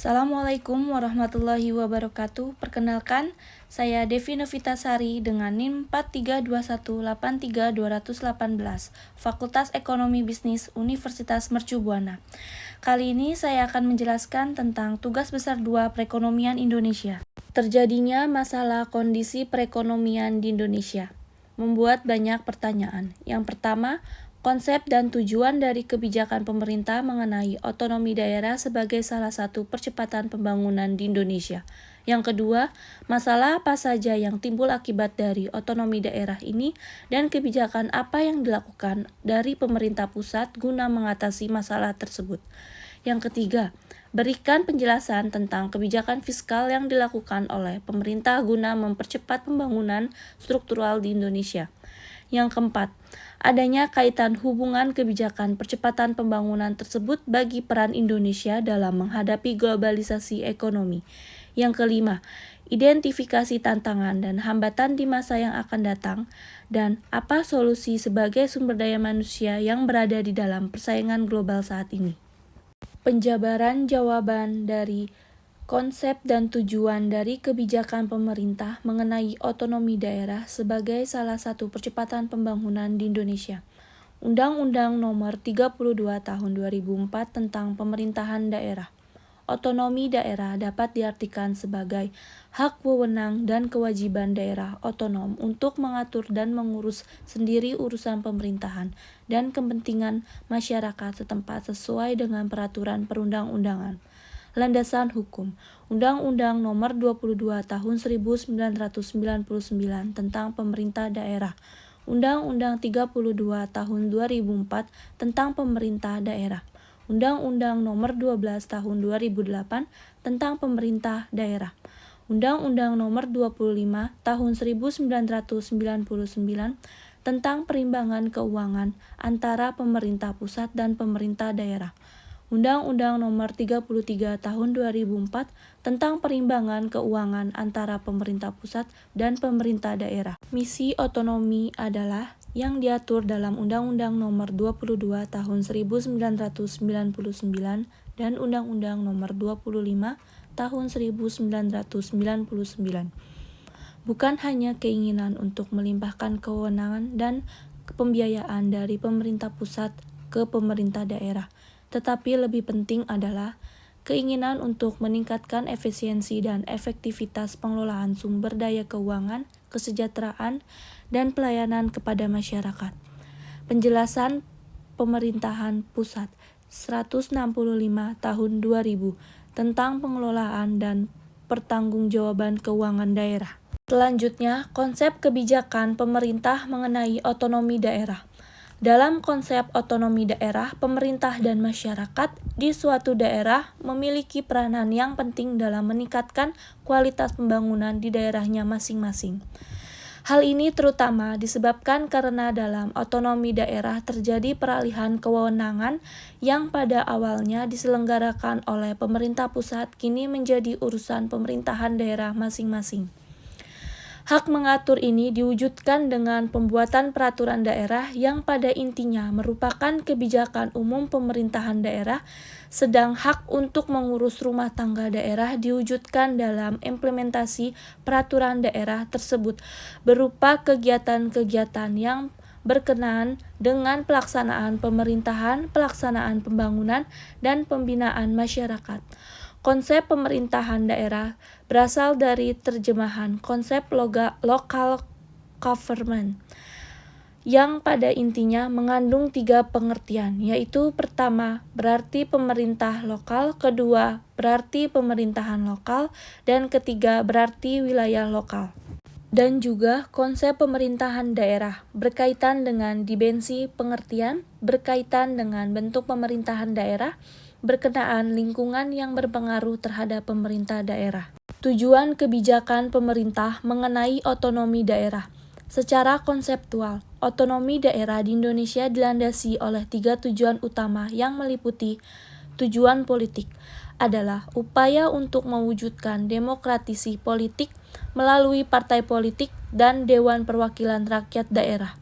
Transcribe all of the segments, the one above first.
Assalamualaikum warahmatullahi wabarakatuh. Perkenalkan, saya Devi Novitasari dengan NIM 4321832818, Fakultas Ekonomi Bisnis Universitas Mercu Buana. Kali ini saya akan menjelaskan tentang tugas besar 2 perekonomian Indonesia. Terjadinya masalah kondisi perekonomian di Indonesia membuat banyak pertanyaan. Yang pertama, konsep dan tujuan dari kebijakan pemerintah mengenai otonomi daerah sebagai salah satu percepatan pembangunan di Indonesia. Yang kedua, masalah apa saja yang timbul akibat dari otonomi daerah ini dan kebijakan apa yang dilakukan dari pemerintah pusat guna mengatasi masalah tersebut. Yang ketiga, berikan penjelasan tentang kebijakan fiskal yang dilakukan oleh pemerintah guna mempercepat pembangunan struktural di Indonesia. Yang keempat, adanya kaitan hubungan kebijakan percepatan pembangunan tersebut bagi peran Indonesia dalam menghadapi globalisasi ekonomi. Yang kelima, identifikasi tantangan dan hambatan di masa yang akan datang, dan apa solusi sebagai sumber daya manusia yang berada di dalam persaingan global saat ini. Penjabaran jawaban dari konsep dan tujuan dari kebijakan pemerintah mengenai otonomi daerah sebagai salah satu percepatan pembangunan di Indonesia. Undang-Undang Nomor 32 Tahun 2004 tentang Pemerintahan Daerah. Otonomi daerah dapat diartikan sebagai hak wewenang dan kewajiban daerah otonom untuk mengatur dan mengurus sendiri urusan pemerintahan dan kepentingan masyarakat setempat sesuai dengan peraturan perundang-undangan. Landasan hukum, Undang-Undang Nomor 22 Tahun 1999 tentang Pemerintah Daerah, Undang-Undang 32 Tahun 2004 tentang Pemerintah Daerah, Undang-Undang Nomor 12 Tahun 2008 tentang Pemerintah Daerah, Undang-Undang Nomor 25 Tahun 1999 tentang Perimbangan Keuangan antara pemerintah pusat dan pemerintah daerah, Undang-Undang Nomor 33 Tahun 2004 tentang Perimbangan Keuangan antara pemerintah pusat dan pemerintah daerah. Misi otonomi adalah yang diatur dalam Undang-Undang Nomor 22 Tahun 1999 dan Undang-Undang Nomor 25 Tahun 1999. Bukan hanya keinginan untuk melimpahkan kewenangan dan pembiayaan dari pemerintah pusat ke pemerintah daerah, tetapi lebih penting adalah keinginan untuk meningkatkan efisiensi dan efektivitas pengelolaan sumber daya keuangan, kesejahteraan, dan pelayanan kepada masyarakat. Penjelasan Pemerintahan Pusat 165 Tahun 2000 tentang pengelolaan dan pertanggungjawaban keuangan daerah. Selanjutnya, konsep kebijakan pemerintah mengenai otonomi daerah. Dalam konsep otonomi daerah, pemerintah dan masyarakat di suatu daerah memiliki peranan yang penting dalam meningkatkan kualitas pembangunan di daerahnya masing-masing. Hal ini terutama disebabkan karena dalam otonomi daerah terjadi peralihan kewenangan yang pada awalnya diselenggarakan oleh pemerintah pusat kini menjadi urusan pemerintahan daerah masing-masing. Hak mengatur ini diwujudkan dengan pembuatan peraturan daerah yang pada intinya merupakan kebijakan umum pemerintahan daerah, sedang hak untuk mengurus rumah tangga daerah diwujudkan dalam implementasi peraturan daerah tersebut berupa kegiatan-kegiatan yang berkenaan dengan pelaksanaan pemerintahan, pelaksanaan pembangunan, dan pembinaan masyarakat. Konsep pemerintahan daerah berasal dari terjemahan konsep local government yang pada intinya mengandung 3 pengertian, yaitu pertama berarti pemerintah lokal, kedua berarti pemerintahan lokal, dan ketiga berarti wilayah lokal. Dan juga konsep pemerintahan daerah berkaitan dengan dimensi pengertian, berkaitan dengan bentuk pemerintahan daerah, berkenaan lingkungan yang berpengaruh terhadap pemerintah daerah. Tujuan kebijakan pemerintah mengenai otonomi daerah. Secara konseptual, otonomi daerah di Indonesia dilandasi oleh 3 tujuan utama yang meliputi tujuan politik adalah upaya untuk mewujudkan demokratisasi politik melalui partai politik dan Dewan Perwakilan Rakyat Daerah.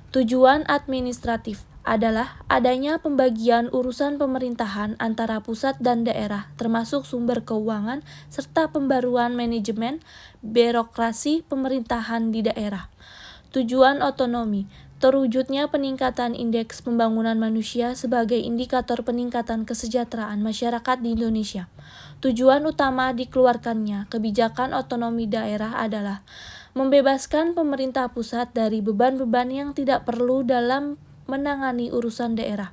Tujuan administratif adalah adanya pembagian urusan pemerintahan antara pusat dan daerah, termasuk sumber keuangan, serta pembaruan manajemen birokrasi pemerintahan di daerah. Tujuan otonomi, terwujudnya peningkatan indeks pembangunan manusia sebagai indikator peningkatan kesejahteraan masyarakat di Indonesia. Tujuan utama dikeluarkannya kebijakan otonomi daerah adalah membebaskan pemerintah pusat dari beban-beban yang tidak perlu dalam menangani urusan daerah.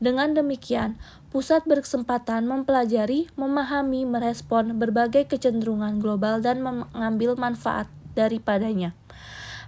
Dengan demikian, pusat berkesempatan mempelajari, memahami, merespon berbagai kecenderungan global dan mengambil manfaat daripadanya.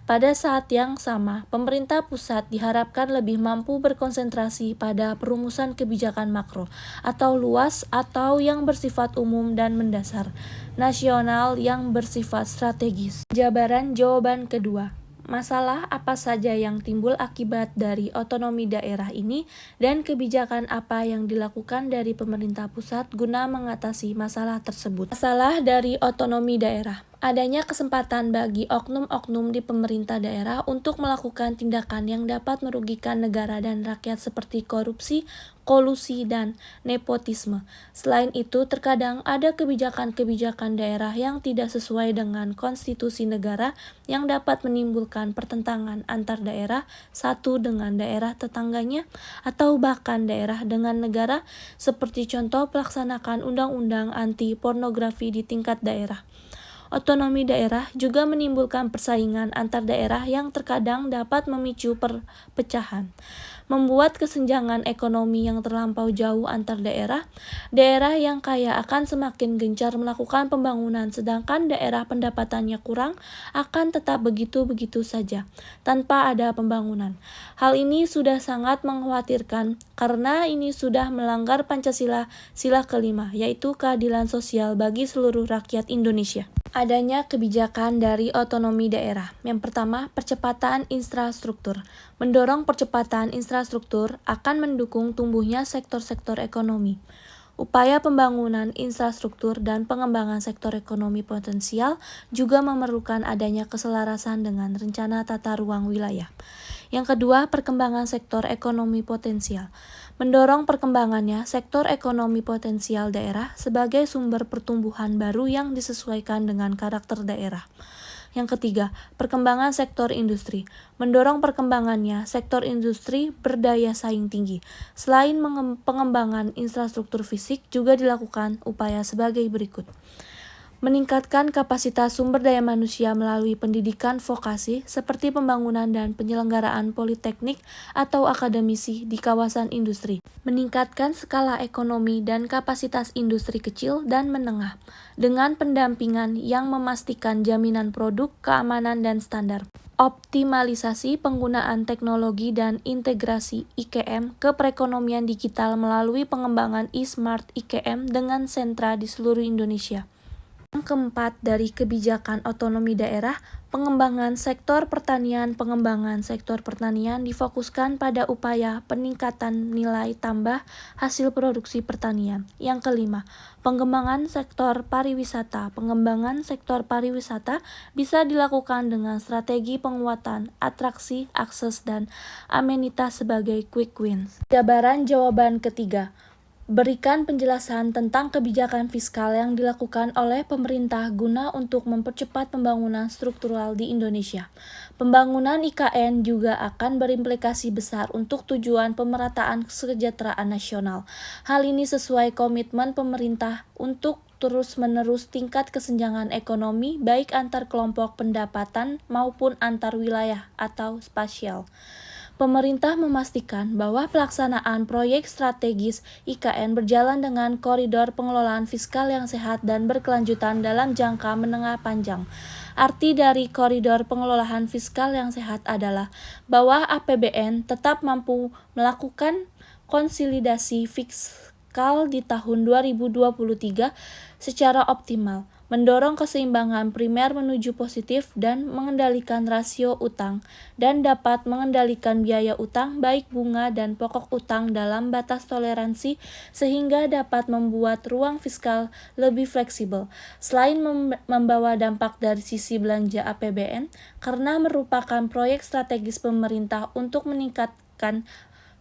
Pada saat yang sama, pemerintah pusat diharapkan lebih mampu berkonsentrasi pada perumusan kebijakan makro atau luas atau yang bersifat umum dan mendasar, nasional yang bersifat strategis. Jawaban kedua. Masalah apa saja yang timbul akibat dari otonomi daerah ini dan kebijakan apa yang dilakukan dari pemerintah pusat guna mengatasi masalah tersebut. Masalah dari otonomi daerah. Adanya kesempatan bagi oknum-oknum di pemerintah daerah untuk melakukan tindakan yang dapat merugikan negara dan rakyat seperti korupsi, kolusi, dan nepotisme. Selain itu, terkadang ada kebijakan-kebijakan daerah yang tidak sesuai dengan konstitusi negara yang dapat menimbulkan pertentangan antar daerah satu dengan daerah tetangganya atau bahkan daerah dengan negara, seperti contoh pelaksanakan undang-undang anti pornografi di tingkat daerah. Otonomi daerah juga menimbulkan persaingan antar daerah yang terkadang dapat memicu perpecahan, membuat kesenjangan ekonomi yang terlampau jauh antar daerah. Daerah yang kaya akan semakin gencar melakukan pembangunan, sedangkan daerah pendapatannya kurang akan tetap begitu-begitu saja, tanpa ada pembangunan. Hal ini sudah sangat mengkhawatirkan karena ini sudah melanggar Pancasila sila kelima, yaitu keadilan sosial bagi seluruh rakyat Indonesia. Adanya kebijakan dari otonomi daerah. Yang pertama, percepatan infrastruktur. Mendorong percepatan infrastruktur akan mendukung tumbuhnya sektor-sektor ekonomi. Upaya pembangunan infrastruktur dan pengembangan sektor ekonomi potensial juga memerlukan adanya keselarasan dengan rencana tata ruang wilayah. Yang kedua, perkembangan sektor ekonomi potensial. Mendorong perkembangannya sektor ekonomi potensial daerah sebagai sumber pertumbuhan baru yang disesuaikan dengan karakter daerah. Yang ketiga, perkembangan sektor industri. Mendorong perkembangannya sektor industri berdaya saing tinggi. Selain pengembangan infrastruktur fisik, juga dilakukan upaya sebagai berikut. Meningkatkan kapasitas sumber daya manusia melalui pendidikan vokasi seperti pembangunan dan penyelenggaraan politeknik atau akademisi di kawasan industri. Meningkatkan skala ekonomi dan kapasitas industri kecil dan menengah dengan pendampingan yang memastikan jaminan produk, keamanan, dan standar. Optimalisasi penggunaan teknologi dan integrasi IKM ke perekonomian digital melalui pengembangan e-smart IKM dengan sentra di seluruh Indonesia. Yang keempat, dari kebijakan otonomi daerah, pengembangan sektor pertanian. Pengembangan sektor pertanian difokuskan pada upaya peningkatan nilai tambah hasil produksi pertanian. Yang kelima, pengembangan sektor pariwisata. Pengembangan sektor pariwisata bisa dilakukan dengan strategi penguatan atraksi, akses, dan amenitas sebagai quick wins. Jawaban ketiga. Berikan penjelasan tentang kebijakan fiskal yang dilakukan oleh pemerintah guna untuk mempercepat pembangunan struktural di Indonesia. Pembangunan IKN juga akan berimplikasi besar untuk tujuan pemerataan kesejahteraan nasional. Hal ini sesuai komitmen pemerintah untuk terus-menerus tingkat kesenjangan ekonomi baik antar kelompok pendapatan maupun antar wilayah atau spasial. Pemerintah memastikan bahwa pelaksanaan proyek strategis IKN berjalan dengan koridor pengelolaan fiskal yang sehat dan berkelanjutan dalam jangka menengah panjang. Arti dari koridor pengelolaan fiskal yang sehat adalah bahwa APBN tetap mampu melakukan konsolidasi fiskal di tahun 2023 secara optimal, mendorong keseimbangan primer menuju positif dan mengendalikan rasio utang, dan dapat mengendalikan biaya utang baik bunga dan pokok utang dalam batas toleransi sehingga dapat membuat ruang fiskal lebih fleksibel. Selain membawa dampak dari sisi belanja APBN, karena merupakan proyek strategis pemerintah untuk meningkatkan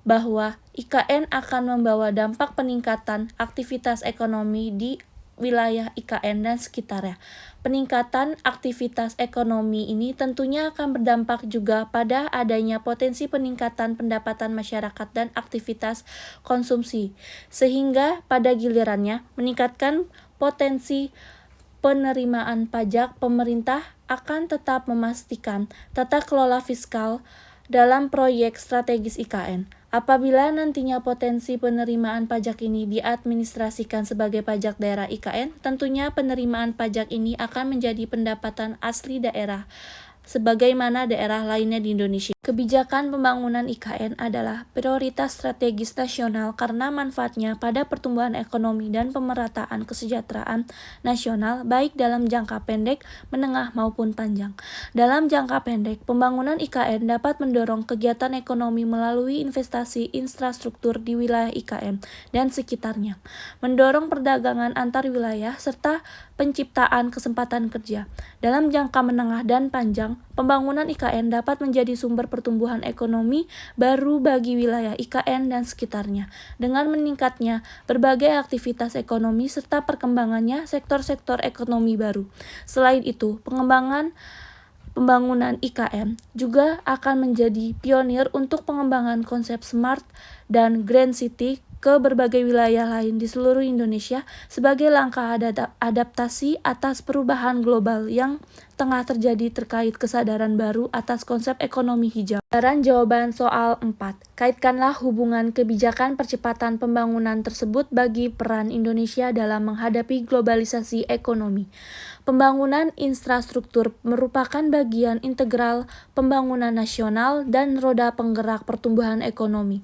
bahwa IKN akan membawa dampak peningkatan aktivitas ekonomi di wilayah IKN dan sekitarnya. Peningkatan aktivitas ekonomi ini tentunya akan berdampak juga pada adanya potensi peningkatan pendapatan masyarakat dan aktivitas konsumsi, sehingga pada gilirannya meningkatkan potensi penerimaan pajak. Pemerintah akan tetap memastikan tata kelola fiskal dalam proyek strategis IKN. Apabila nantinya potensi penerimaan pajak ini diadministrasikan sebagai pajak daerah IKN, tentunya penerimaan pajak ini akan menjadi pendapatan asli daerah sebagaimana daerah lainnya di Indonesia. Kebijakan pembangunan IKN adalah prioritas strategis nasional karena manfaatnya pada pertumbuhan ekonomi dan pemerataan kesejahteraan nasional baik dalam jangka pendek, menengah maupun panjang. Dalam jangka pendek, pembangunan IKN dapat mendorong kegiatan ekonomi melalui investasi infrastruktur di wilayah IKN dan sekitarnya, mendorong perdagangan antar wilayah serta penciptaan kesempatan kerja. Dalam jangka menengah dan panjang, pembangunan IKN dapat menjadi sumber pertumbuhan ekonomi baru bagi wilayah IKN dan sekitarnya, dengan meningkatnya berbagai aktivitas ekonomi serta perkembangannya sektor-sektor ekonomi baru. Selain itu, pembangunan IKN juga akan menjadi pionir untuk pengembangan konsep smart dan green city ke berbagai wilayah lain di seluruh Indonesia sebagai langkah adaptasi atas perubahan global yang tengah terjadi terkait kesadaran baru atas konsep ekonomi hijau. Jawaban soal 4. Kaitkanlah hubungan kebijakan percepatan pembangunan tersebut bagi peran Indonesia dalam menghadapi globalisasi ekonomi. Pembangunan infrastruktur merupakan bagian integral pembangunan nasional dan roda penggerak pertumbuhan ekonomi.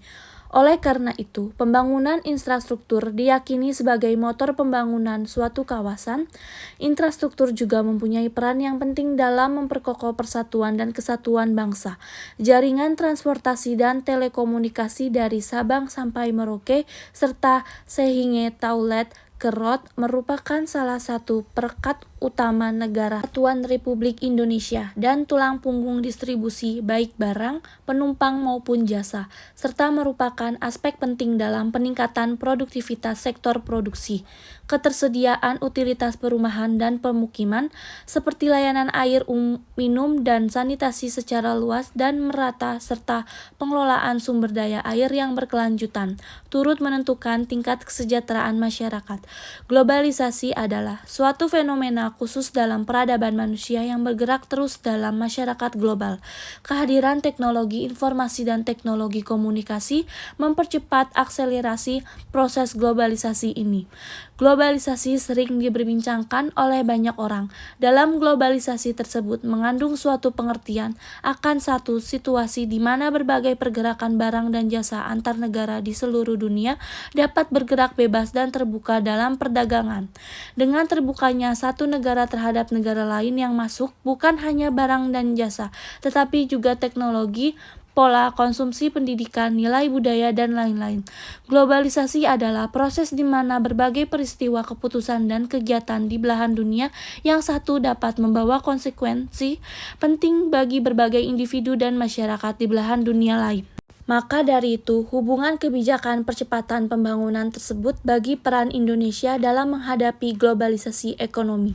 Oleh karena itu, pembangunan infrastruktur diyakini sebagai motor pembangunan suatu kawasan. Infrastruktur juga mempunyai peran yang penting dalam memperkokoh persatuan dan kesatuan bangsa. Jaringan transportasi dan telekomunikasi dari Sabang sampai Merauke serta Sehinge Taulet Kerot merupakan salah satu perekat utama negara Kesatuan Republik Indonesia dan tulang punggung distribusi baik barang, penumpang maupun jasa, serta merupakan aspek penting dalam peningkatan produktivitas sektor produksi. Ketersediaan utilitas perumahan dan pemukiman seperti layanan air minum dan sanitasi secara luas dan merata serta pengelolaan sumber daya air yang berkelanjutan turut menentukan tingkat kesejahteraan masyarakat. Globalisasi adalah suatu fenomena khusus dalam peradaban manusia yang bergerak terus dalam masyarakat global. Kehadiran teknologi informasi dan teknologi komunikasi mempercepat akselerasi proses globalisasi ini. Globalisasi sering diperbincangkan oleh banyak orang. Dalam globalisasi tersebut mengandung suatu pengertian akan satu situasi di mana berbagai pergerakan barang dan jasa antar negara di seluruh dunia dapat bergerak bebas dan terbuka dalam perdagangan. Dengan terbukanya satu negara terhadap negara lain yang masuk bukan hanya barang dan jasa, tetapi juga teknologi, pola konsumsi, pendidikan, nilai budaya, dan lain-lain. Globalisasi adalah proses di mana berbagai peristiwa, keputusan, dan kegiatan di belahan dunia yang satu dapat membawa konsekuensi penting bagi berbagai individu dan masyarakat di belahan dunia lain. Maka dari itu, hubungan kebijakan percepatan pembangunan tersebut bagi peran Indonesia dalam menghadapi globalisasi ekonomi.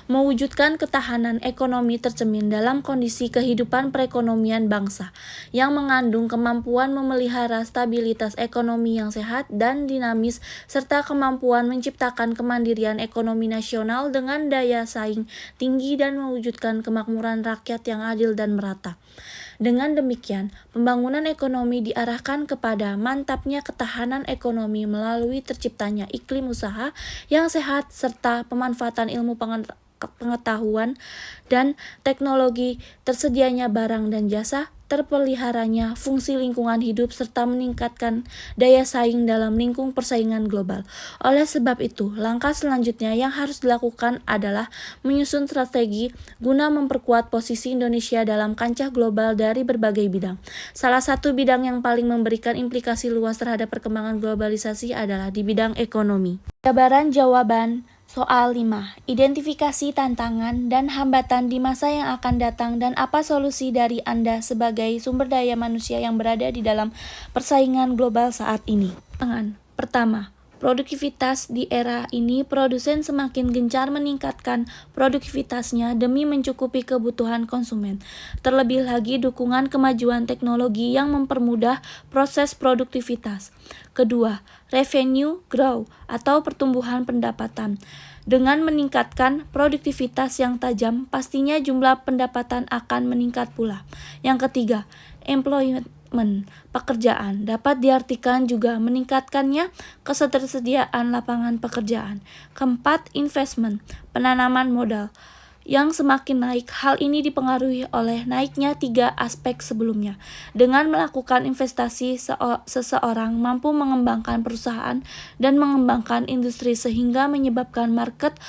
Mewujudkan ketahanan ekonomi tercermin dalam kondisi kehidupan perekonomian bangsa, yang mengandung kemampuan memelihara stabilitas ekonomi yang sehat dan dinamis, serta kemampuan menciptakan kemandirian ekonomi nasional dengan daya saing tinggi dan mewujudkan kemakmuran rakyat yang adil dan merata. Dengan demikian, pembangunan ekonomi diarahkan kepada mantapnya ketahanan ekonomi melalui terciptanya iklim usaha yang sehat serta pemanfaatan ilmu pengetahuan dan teknologi, tersedianya barang dan jasa, terpeliharanya fungsi lingkungan hidup serta meningkatkan daya saing dalam lingkung persaingan global. Oleh sebab itu, langkah selanjutnya yang harus dilakukan adalah menyusun strategi guna memperkuat posisi Indonesia dalam kancah global dari berbagai bidang. Salah satu bidang yang paling memberikan implikasi luas terhadap perkembangan globalisasi adalah di bidang ekonomi. Jawaban Soal 5. Identifikasi tantangan dan hambatan di masa yang akan datang dan apa solusi dari Anda sebagai sumber daya manusia yang berada di dalam persaingan global saat ini. Pertama, produktivitas di era ini, produsen semakin gencar meningkatkan produktivitasnya demi mencukupi kebutuhan konsumen. Terlebih lagi dukungan kemajuan teknologi yang mempermudah proses produktivitas. Kedua, revenue growth atau pertumbuhan pendapatan. Dengan meningkatkan produktivitas yang tajam, pastinya jumlah pendapatan akan meningkat pula. Yang ketiga, employment pekerjaan dapat diartikan juga meningkatkannya ketersediaan lapangan pekerjaan. Keempat, investment, penanaman modal yang semakin naik. Hal ini dipengaruhi oleh naiknya 3 aspek sebelumnya. Dengan melakukan investasi, seseorang mampu mengembangkan perusahaan dan mengembangkan industri sehingga menyebabkan market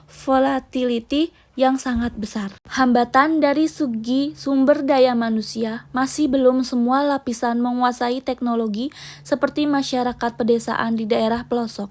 volatility yang sangat besar. Hambatan dari segi sumber daya manusia, masih belum semua lapisan menguasai teknologi seperti masyarakat pedesaan di daerah pelosok.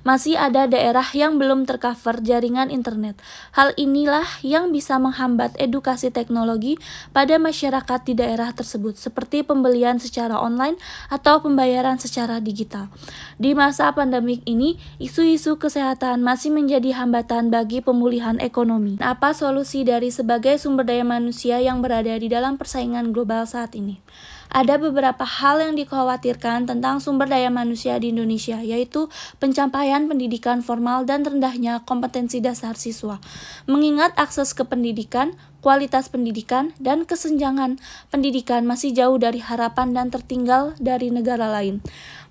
Masih ada daerah yang belum tercover jaringan internet. Hal inilah yang bisa menghambat edukasi teknologi pada masyarakat di daerah tersebut, seperti pembelian secara online atau pembayaran secara digital. Di masa pandemik ini, isu-isu kesehatan masih menjadi hambatan bagi pemulihan ekonomi. Apa solusi dari sebagai sumber daya manusia yang berada di dalam persaingan global saat ini? Ada beberapa hal yang dikhawatirkan tentang sumber daya manusia di Indonesia, yaitu pencapaian pendidikan formal dan rendahnya kompetensi dasar siswa. Mengingat akses ke pendidikan, kualitas pendidikan, dan kesenjangan pendidikan masih jauh dari harapan dan tertinggal dari negara lain.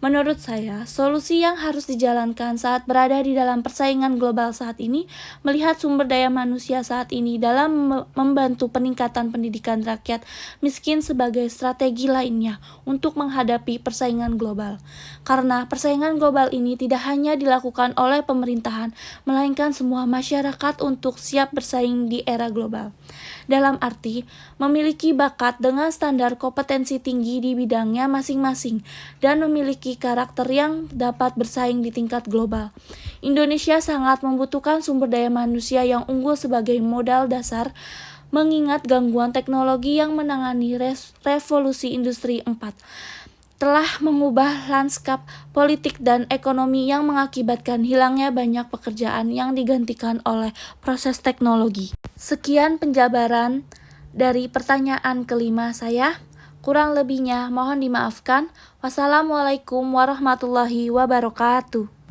Menurut saya, solusi yang harus dijalankan saat berada di dalam persaingan global saat ini, melihat sumber daya manusia saat ini dalam membantu peningkatan pendidikan rakyat miskin sebagai strategi lainnya untuk menghadapi persaingan global. Karena persaingan global ini tidak hanya dilakukan oleh pemerintahan, melainkan semua masyarakat untuk siap bersaing di era global. Dalam arti, memiliki bakat dengan standar kompetensi tinggi di bidangnya masing-masing dan memiliki karakter yang dapat bersaing di tingkat global. Indonesia sangat membutuhkan sumber daya manusia yang unggul sebagai modal dasar, mengingat gangguan teknologi yang menangani revolusi industri 4 telah mengubah lanskap politik dan ekonomi yang mengakibatkan hilangnya banyak pekerjaan yang digantikan oleh proses teknologi. Sekian penjabaran dari pertanyaan kelima saya. Kurang lebihnya mohon dimaafkan. Wassalamualaikum warahmatullahi wabarakatuh.